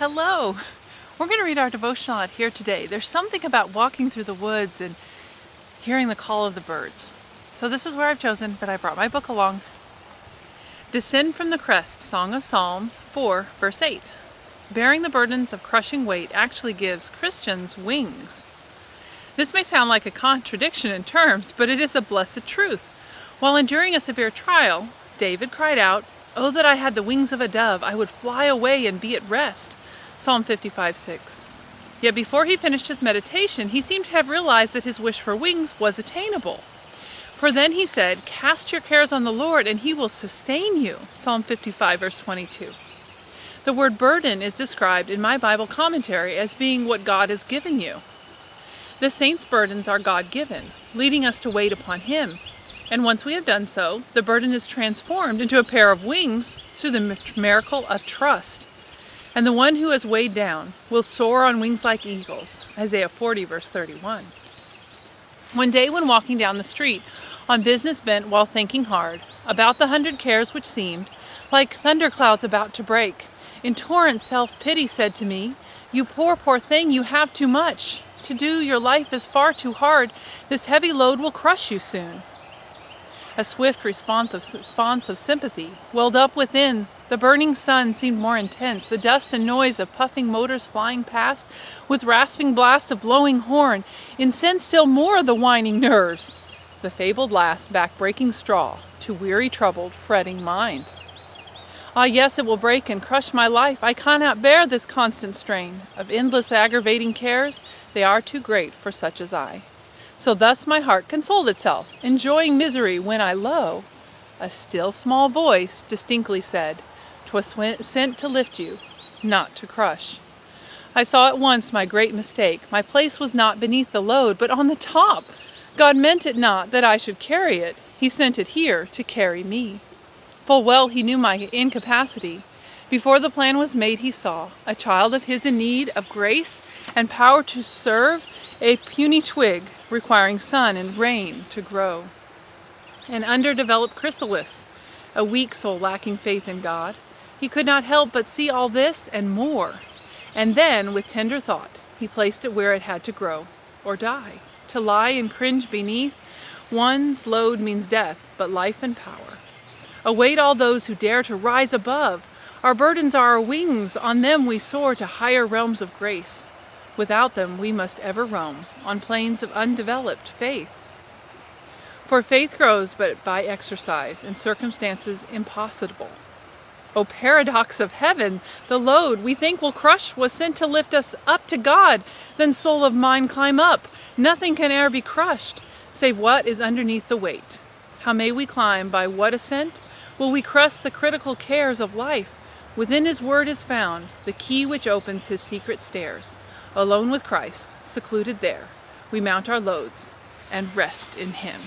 Hello! We're going to read our devotional out here today. There's something about walking through the woods and hearing the call of the birds. So this is where I've chosen that I brought my book along. Descend from the crest, Song of Psalms 4, verse 8. Bearing the burdens of crushing weight actually gives Christians wings. This may sound like a contradiction in terms, but it is a blessed truth. While enduring a severe trial, David cried out, "Oh, that I had the wings of a dove, I would fly away and be at rest." Psalm 55:6. Yet before he finished his meditation, he seemed to have realized that his wish for wings was attainable. For then he said, "Cast your cares on the Lord, and he will sustain you." Psalm 55, verse 22. The word burden is described in my Bible commentary as being what God has given you. The saints' burdens are God-given, leading us to wait upon him. And once we have done so, the burden is transformed into a pair of wings through the miracle of trust. And the one who is weighed down will soar on wings like eagles. Isaiah 40, verse 31. One day when walking down the street, on business bent while thinking hard, about the 100 cares which seemed like thunderclouds about to break, in torrent self-pity said to me, "You poor, poor thing, you have too much. To do your life is far too hard. This heavy load will crush you soon." A swift response of sympathy welled up within. The burning sun seemed more intense, the dust and noise of puffing motors flying past, with rasping blast of blowing horn, incensed still more the whining nerves. The fabled last back-breaking straw to weary, troubled, fretting mind. Ah, yes, it will break and crush my life. I cannot bear this constant strain of endless aggravating cares. They are too great for such as I. So thus my heart consoled itself, enjoying misery when lo, a still small voice distinctly said, "'Twas sent to lift you, not to crush." I saw at once my great mistake. My place was not beneath the load, but on the top. God meant it not that I should carry it. He sent it here to carry me. Full well he knew my incapacity. Before the plan was made, he saw a child of his in need of grace and power to serve, a puny twig requiring sun and rain to grow. An underdeveloped chrysalis, a weak soul lacking faith in God. He could not help but see all this and more. And then, with tender thought, he placed it where it had to grow, or die. To lie and cringe beneath one's load means death, but life and power. Await all those who dare to rise above. Our burdens are our wings, on them we soar to higher realms of grace. Without them we must ever roam on plains of undeveloped faith. For faith grows but by exercise in circumstances impossible. O paradox of heaven! The load we think will crush was sent to lift us up to God. Then, soul of mine, climb up. Nothing can e'er be crushed, save what is underneath the weight. How may we climb? By what ascent? Will we crush the critical cares of life? Within his word is found the key which opens his secret stairs. Alone with Christ, secluded there, we mount our loads and rest in him.